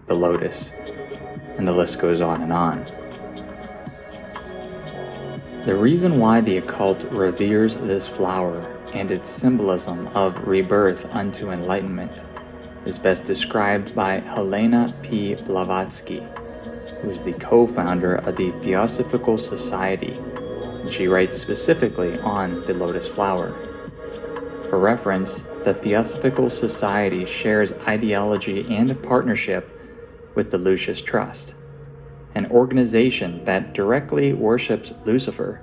the lotus, and the list goes on and on. The reason why the occult reveres this flower and its symbolism of rebirth unto enlightenment is best described by Helena P. Blavatsky, who is the co-founder of the Theosophical Society, and she writes specifically on the lotus flower. For reference, the Theosophical Society shares ideology and partnership with the Lucis Trust, an organization that directly worships Lucifer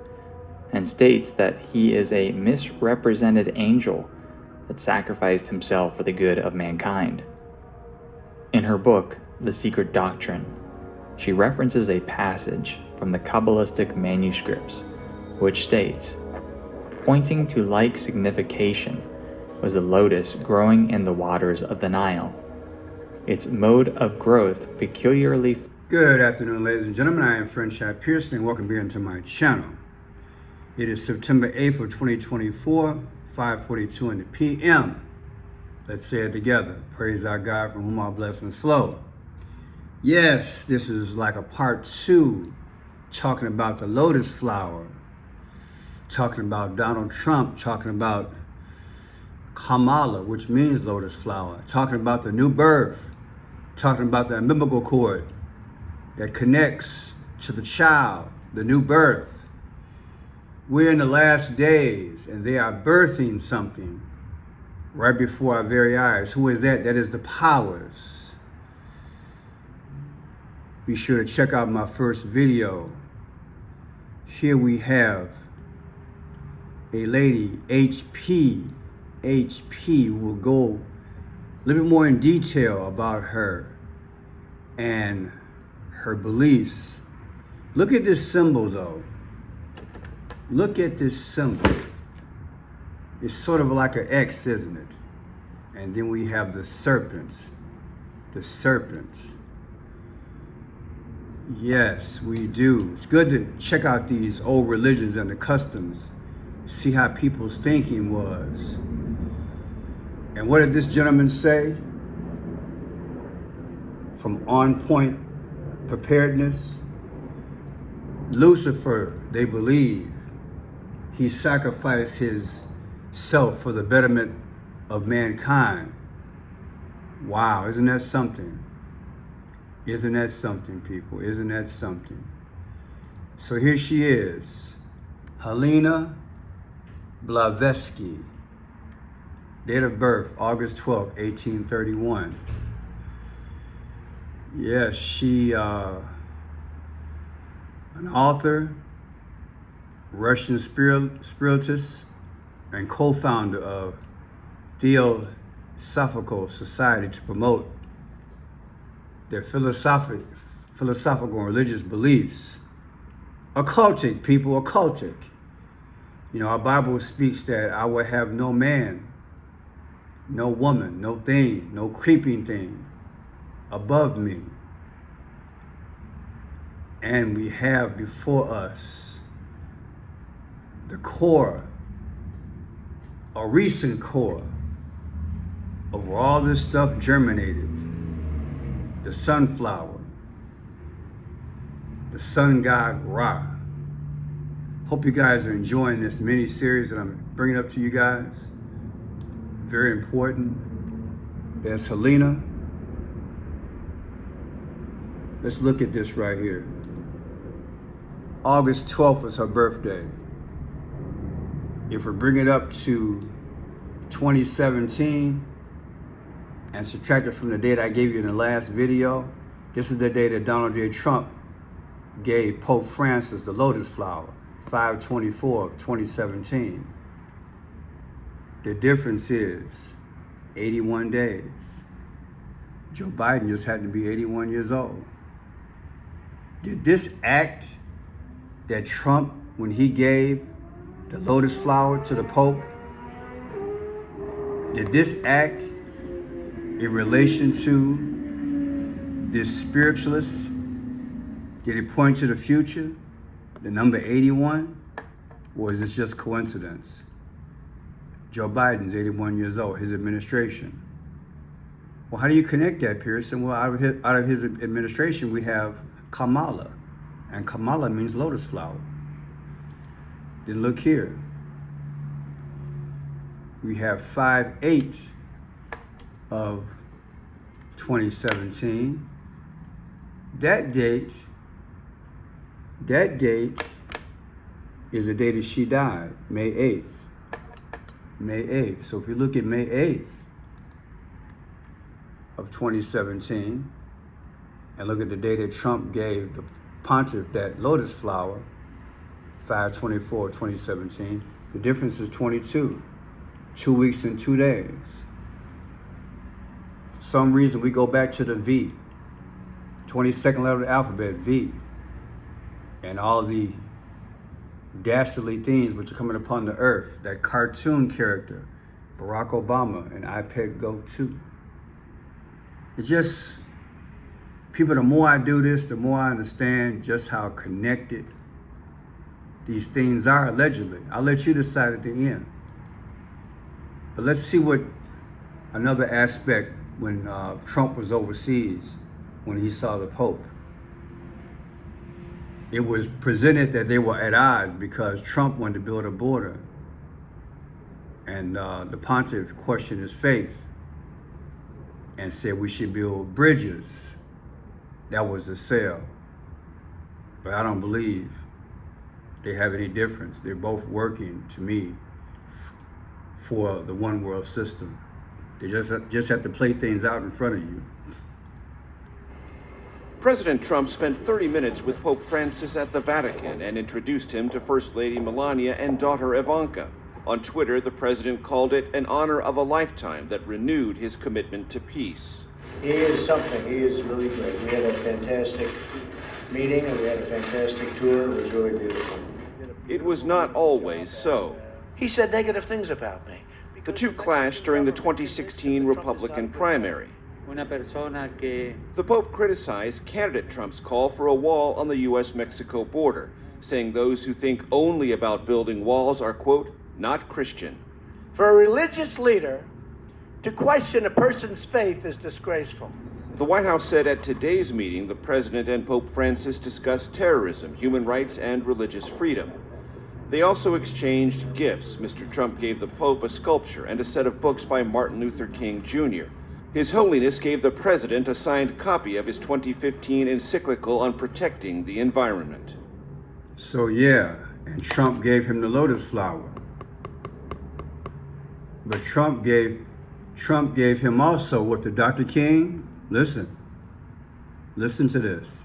and states that he is a misrepresented angel that sacrificed himself for the good of mankind. In her book, The Secret Doctrine, she references a passage from the Kabbalistic manuscripts, which states, pointing to like signification was the lotus growing in the waters of the Nile. Its mode of growth peculiarly... Good afternoon, ladies and gentlemen. I am Friend Chad Pearson, and welcome here to my channel. It is September 8th of 2024, 5:42 in the p.m. Let's say it together. Praise our God from whom our blessings flow. Yes, this is like a part 2, talking about the lotus flower, talking about Donald Trump, talking about Kamala, which means lotus flower, talking about the new birth, talking about the umbilical cord that connects to the child, the new birth. We're in the last days, and they are birthing something right before our very eyes. Who is that? That is the powers. Be sure to check out my first video. Here we have a lady, HP. HP will go a little bit more in detail about her and her beliefs. Look at this symbol though. Look at this symbol. It's sort of like an X, isn't it? And then we have the serpents. The serpents. Yes, we do. It's good to check out these old religions and the customs. See how people's thinking was. And what did this gentleman say? From On Point Preparedness. Lucifer, they believe, he sacrificed his self for the betterment of mankind. Wow, isn't that something? Isn't that something, people? Isn't that something? So here she is, Helena Blavatsky. Date of birth, August 12th, 1831. Yes, she, an author, Russian spiritist, and co-founder of Theosophical Society to promote their philosophical and religious beliefs. Occultic, people, occultic. You know, our Bible speaks that I will have no man, no woman, no thing, no creeping thing above me. And we have before us the core, a recent core of where all this stuff germinated. The sunflower, the sun god Ra. Hope you guys are enjoying this mini series that I'm bringing up to you guys. Very important. There's Helena. Let's look at this right here. August 12th was her birthday. If we bring it up to 2017 and subtract it from the date I gave you in the last video, this is the day that Donald J. Trump gave Pope Francis the lotus flower, 5/24 of 2017. The difference is 81 days. Joe Biden just happened to be 81 years old. Did this act that Trump, when he gave the lotus flower to the Pope, did this act in relation to this spiritualist, did it point to the future, the number 81, or is this just coincidence? Joe Biden's 81 years old, his administration. Well, how do you connect that, Pearson? Well, out of his administration, we have Kamala, and Kamala means lotus flower. Then look here. We have 5/8 of 2017. That date is the day that she died, May 8th. May 8th. So if you look at May 8th of 2017 and look at the day that Trump gave the pontiff that lotus flower, 5/24/2017, the difference is 22. 2 weeks and 2 days. For some reason, we go back to the V, 22nd letter of the alphabet, V, and all the dastardly things which are coming upon the earth, that cartoon character, Barack Obama and iPad Go 2. It's just, people, the more I do this, the more I understand just how connected these things are, allegedly. I'll let you decide at the end. But let's see what another aspect when Trump was overseas, when he saw the Pope. It was presented that they were at odds because Trump wanted to build a border. And the pontiff questioned his faith and said we should build bridges. That was the sale. But I don't believe they have any difference. They're both working, to me, for the one world system. They just have to play things out in front of you. President Trump spent 30 minutes with Pope Francis at the Vatican and introduced him to First Lady Melania and daughter Ivanka. On Twitter, the president called it an honor of a lifetime that renewed his commitment to peace. He is something. He is really great. We had a fantastic meeting and we had a fantastic tour. It was really beautiful. It was not always so. He said negative things about me. The two clashed during the 2016 Republican primary. The Pope criticized candidate Trump's call for a wall on the U.S.-Mexico border, saying those who think only about building walls are, quote, not Christian. For a religious leader to question a person's faith is disgraceful. The White House said at today's meeting the president and Pope Francis discussed terrorism, human rights, and religious freedom. They also exchanged gifts. Mr. Trump gave the Pope a sculpture and a set of books by Martin Luther King Jr. His Holiness gave the president a signed copy of his 2015 encyclical on protecting the environment. So yeah, and Trump gave him the lotus flower. But Trump gave him also what to Dr. King? Listen to this.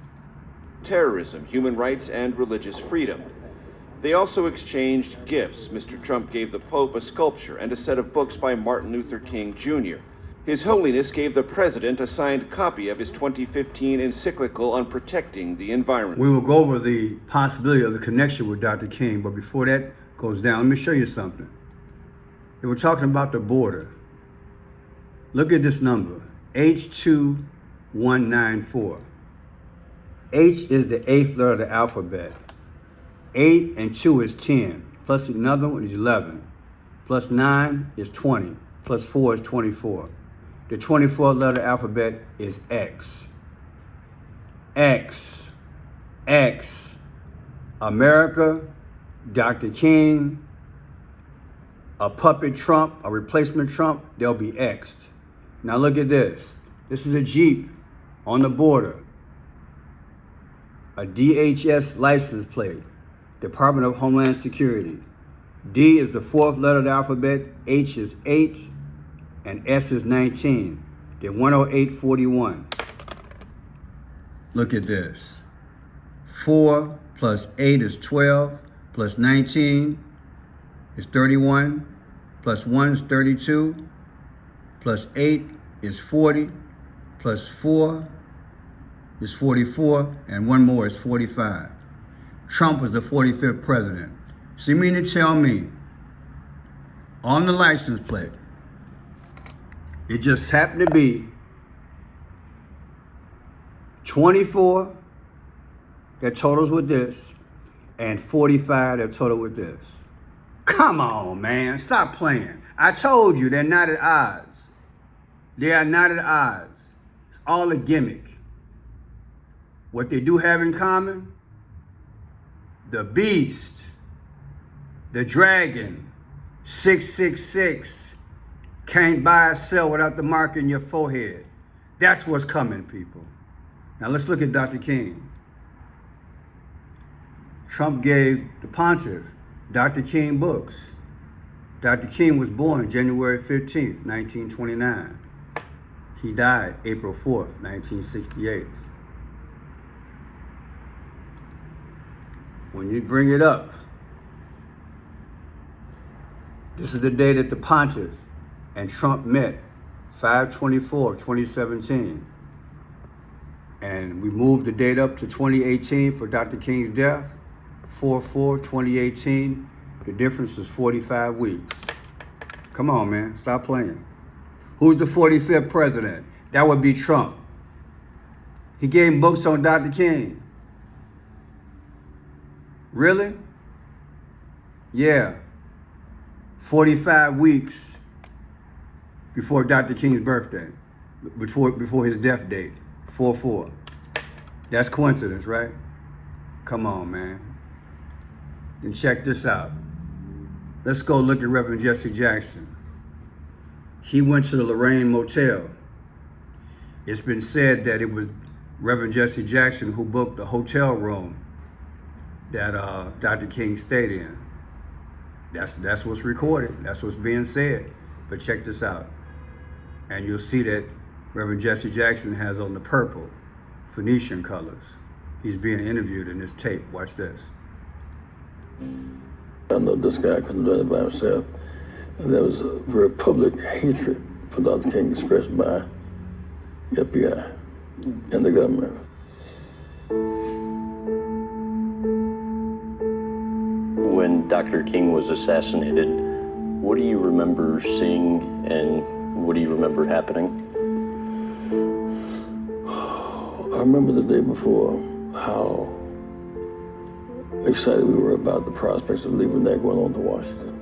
Terrorism, human rights, and religious freedom. They also exchanged gifts. Mr. Trump gave the Pope a sculpture and a set of books by Martin Luther King Jr. His Holiness gave the president a signed copy of his 2015 encyclical on protecting the environment. We will go over the possibility of the connection with Dr. King, but before that goes down, let me show you something. They were talking about the border. Look at this number, H2194. H is the 8th letter of the alphabet. 8 and 2 is 10, plus another one is 11, plus 9 is 20, plus 4 is 24. The 24th letter alphabet is X. X. X. America, Dr. King, a puppet Trump, a replacement Trump, they'll be X'd. Now look at this. This is a Jeep on the border. A DHS license plate. Department of Homeland Security. D is the 4th letter of the alphabet, H is 8, and S is 19. They're 10841. Look at this. 4 plus 8 is 12, plus 19 is 31, plus 1 is 32, plus 8 is 40, plus 4 is 44, and one more is 45. Trump was the 45th president. So you mean to tell me, on the license plate, it just happened to be 24 that totals with this, and 45 that total with this. Come on, man, stop playing. I told you they're not at odds. They are not at odds. It's all a gimmick. What they do have in common, the beast, the dragon, 666, can't buy or sell without the mark in your forehead. That's what's coming, people. Now let's look at Dr. King. Trump gave the pontiff Dr. King books. Dr. King was born January 15th, 1929. He died April 4th, 1968. When you bring it up, this is the day that the pontiff and Trump met, 5/24/2017. And we moved the date up to 2018 for Dr. King's death, 4/4/2018. The difference is 45 weeks. Come on, man, stop playing. Who's the 45th president? That would be Trump. He gave books on Dr. King. Really? Yeah. 45 weeks before Dr. King's birthday, before his death date, 4/4. That's coincidence, right? Come on, man. Then check this out. Let's go look at Reverend Jesse Jackson. He went to the Lorraine Motel. It's been said that it was Reverend Jesse Jackson who booked the hotel room that Dr. King stayed in. That's what's recorded. That's what's being said. But check this out. And you'll see that Reverend Jesse Jackson has on the purple Phoenician colors. He's being interviewed in this tape. Watch this. I know this guy couldn't do it by himself. And there was a very public hatred for Dr. King expressed by the FBI and the government. When Dr. King was assassinated, what do you remember seeing and what do you remember happening? I remember the day before how excited we were about the prospects of leaving there going on to Washington.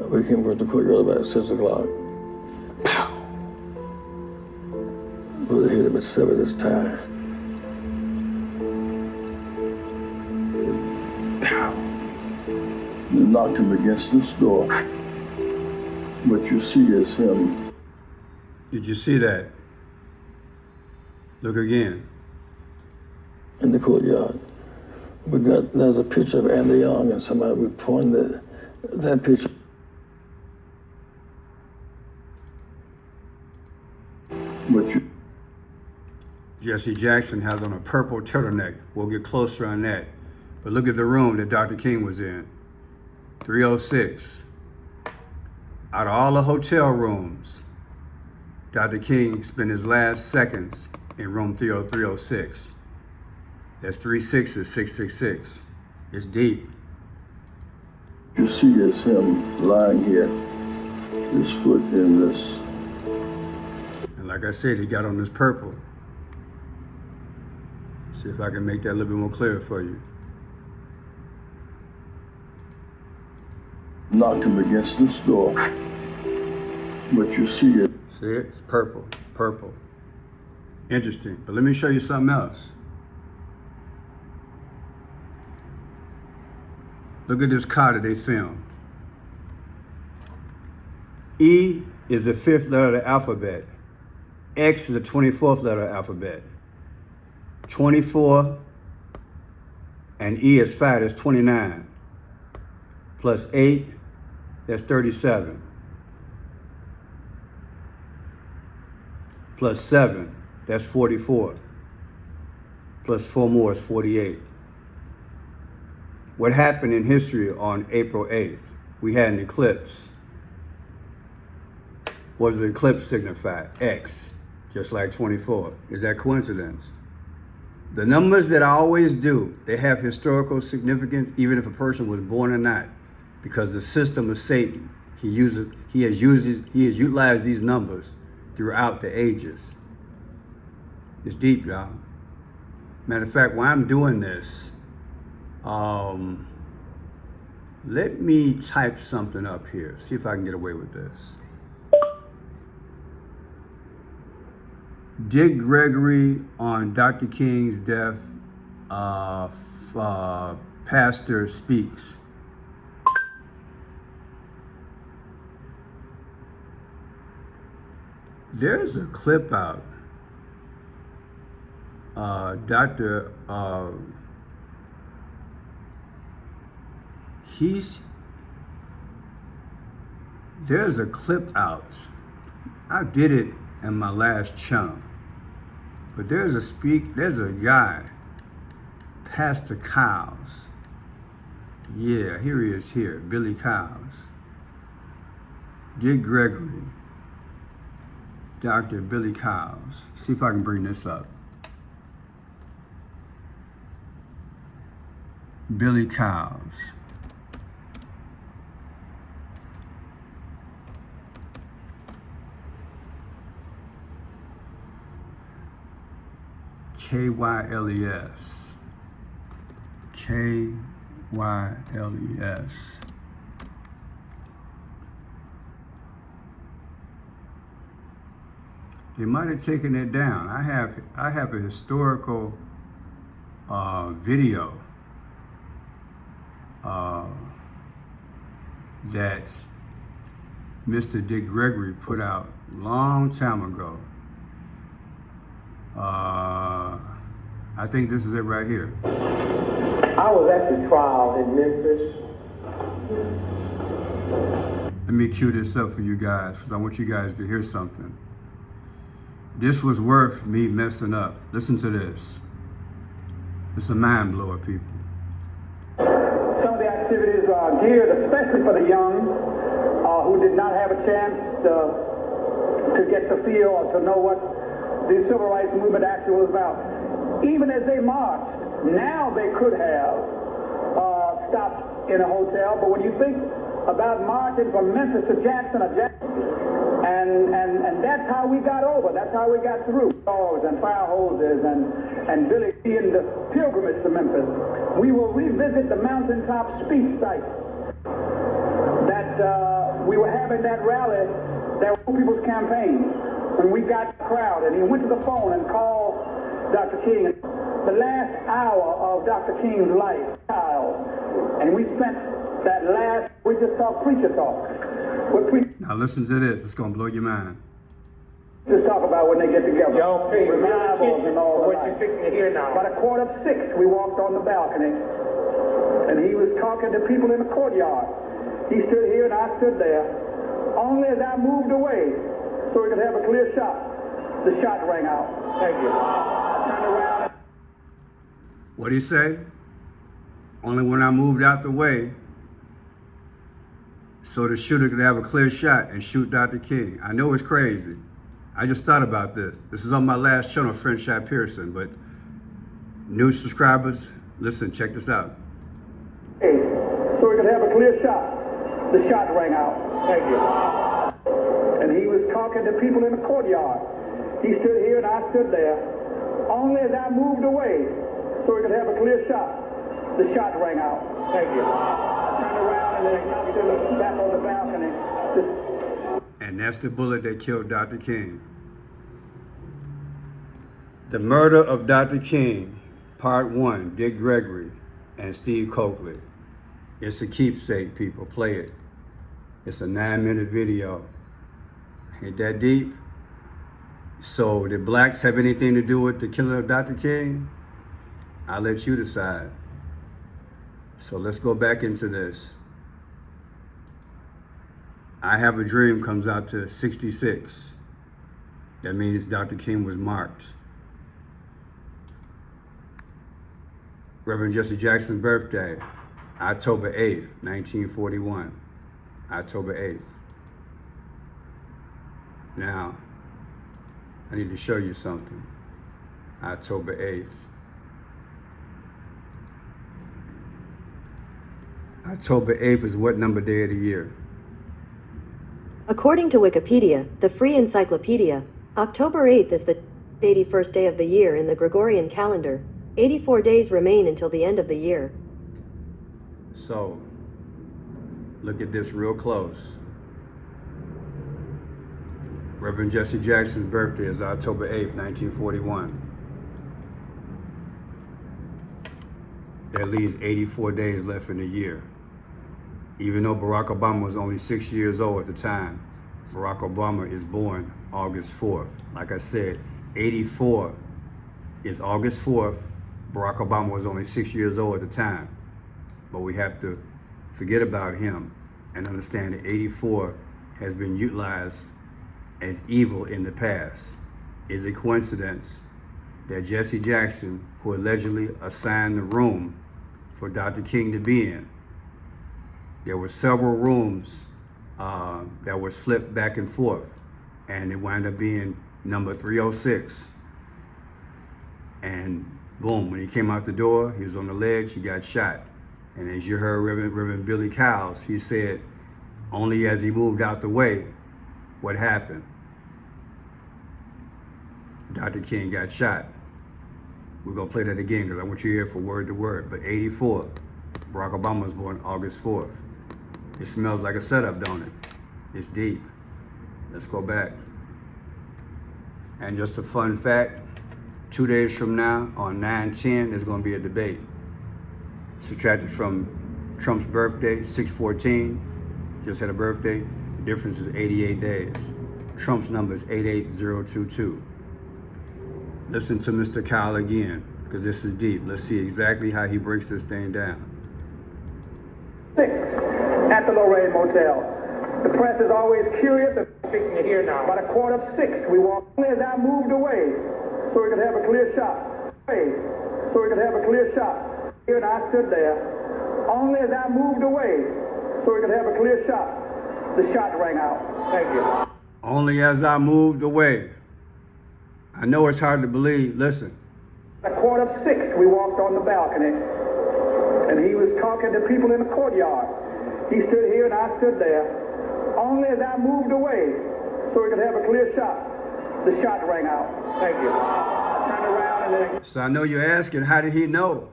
We came across the courtyard about 6 o'clock. Pow! Bullet hit him and severed his tie. Pow! You knocked him against this door. What you see is him. Did you see that? Look again. In the courtyard. There's a picture of Andy Young and somebody, we pointed that picture. Jesse Jackson has on a purple turtleneck. We'll get closer on that. But look at the room that Dr. King was in. 306. Out of all the hotel rooms, Dr. King spent his last seconds in room 306. That's 36 is 666. It's deep. You see is him lying here, his foot in this. And like I said, he got on this purple. See if I can make that a little bit more clear for you. Knocked him against this door. What you see is. See it? It's purple, purple. Interesting. But let me show you something else. Look at this car that they filmed. E is the 5th letter of the alphabet. X is the 24th letter of the alphabet. 24 and E is 5, that's 29. Plus 8, that's 37. Plus 7, that's 44. Plus 4 more is 48. What happened in history on April 8th? We had an eclipse. What does the eclipse signify? X, just like 24. Is that coincidence? The numbers that I always do, they have historical significance, even if a person was born or not, because the system of Satan, he has utilized these numbers throughout the ages. It's deep, y'all. Matter of fact, while I'm doing this, let me type something up here. See if I can get away with this. Dick Gregory on Dr. King's death, pastor speaks. There's a clip out. There's a clip out. I did it in my last channel. But there's a guy, Pastor Cowles. Yeah, here he is here, Billy Cowles. Dick Gregory, Dr. Billy Cowles. See if I can bring this up. Billy Cowles. K-Y-L-E-S. K-Y-L-E-S. They might have taken it down. I have a historical video that Mr. Dick Gregory put out a long time ago. I think this is it right here. I was at the trial in Memphis. Let me cue this up for you guys, because I want you guys to hear something. This was worth me messing up. Listen to this. It's a mind blower, people. Some of the activities are geared especially for the young who did not have a chance to get to feel or to know what the civil rights movement actually was about. Even as they marched, now they could have stopped in a hotel, but when you think about marching from Memphis to Jackson or Jackson, and that's how we got over, that's how we got through. Dogs and fire hoses and Billy in the pilgrimage to Memphis. We will revisit the mountaintop speech site that we were having that rally, that People's Campaign, when we got the crowd, and he went to the phone and called Dr. King. The last hour of Dr. King's life, and we spent that last, we just talk preacher talk. Now listen to this, it's gonna blow your mind. Just talk about when they get together. Y'all pay Revivals and all what you're fixing to hear now. About 5:45, we walked on the balcony, and he was talking to people in the courtyard. He stood here and I stood there. Only as I moved away, so we could have a clear shot, the shot rang out. Thank you. I turned around. What'd he say? Only when I moved out the way, so the shooter could have a clear shot and shoot Dr. King. I know it's crazy. I just thought about this. This is on my last channel, French Shot Pearson, but new subscribers, listen, check this out. Hey, so we could have a clear shot. The shot rang out. Thank you. And he was talking to people in the courtyard. He stood here and I stood there. Only as I moved away, so we could have a clear shot, the shot rang out. Thank you. I turned around and then stood back on the balcony. And that's the bullet that killed Dr. King. The Murder of Dr. King, Part 1, Dick Gregory and Steve Coakley. It's a keepsake, people. Play it. It's a 9-minute video. Ain't that deep? So, did blacks have anything to do with the killing of Dr. King? I'll let you decide. So let's go back into this. I Have a Dream comes out to 66. That means Dr. King was marked. Reverend Jesse Jackson's birthday, October 8th, 1941. October 8th. Now, I need to show you something. October 8th. October 8th is what number day of the year? According to Wikipedia, the free encyclopedia, October 8th is the 81st day of the year in the Gregorian calendar. 84 days remain until the end of the year. So, look at this real close. Reverend Jesse Jackson's birthday is October 8th, 1941. That leaves 84 days left in the year. Even though Barack Obama was only 6 years old at the time, Barack Obama is born August 4th. Like I said, 84 is August 4th. Barack Obama was only 6 years old at the time. But we have to forget about him and understand that 84 has been utilized as evil in the past. Is it coincidence that Jesse Jackson, who allegedly assigned the room for Dr. King to be in, there were several rooms that was flipped back and forth, and it wound up being number 306. And boom, when he came out the door, he was on the ledge, he got shot. And as you heard Reverend Billy Cowles, he said, only as he moved out the way, what happened? Dr. King got shot. We're gonna play that again because I want you to hear it for word to word. But 84, Barack Obama was born August 4th. It smells like a setup, don't it? It's deep. Let's go back. And just a fun fact, 2 days from now on 9/10, there's gonna be a debate. Subtracted from Trump's birthday, 6/14, just had a birthday. The difference is 88 days. Trump's number is 88022. Listen to Mr. Kyle again, because this is deep. Let's see exactly how he breaks this thing down. 6 at the Lorraine Motel. The press is always curious. Fixing it here now. About 5:45, we walked. Only as I moved away, so we could have a clear shot. So we could have a clear shot. Here and I stood there. Only as I moved away, so we could have a clear shot. The shot rang out. Thank you. Only as I moved away. I know it's hard to believe. Listen. At 5:45, we walked on the balcony, and he was talking to people in the courtyard. He stood here and I stood there. Only as I moved away, so we could have a clear shot. The shot rang out. Thank you. I turned around and then... So I know you're asking, how did he know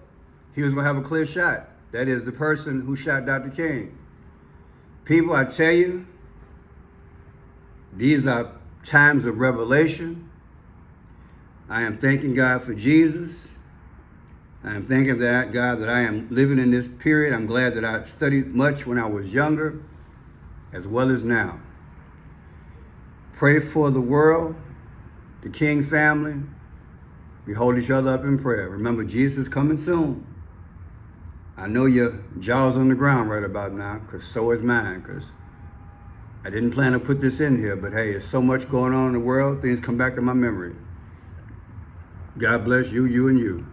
he was gonna have a clear shot? That is the person who shot Dr. King. People, I tell you, these are times of revelation. I am thanking God for Jesus. I am thanking God that I am living in this period. I'm glad that I studied much when I was younger, as well as now. Pray for the world, the King family. We hold each other up in prayer. Remember, Jesus is coming soon. I know your jaw's on the ground right about now, because so is mine, because I didn't plan to put this in here, but hey, there's so much going on in the world, things come back to my memory. God bless you, you, and you.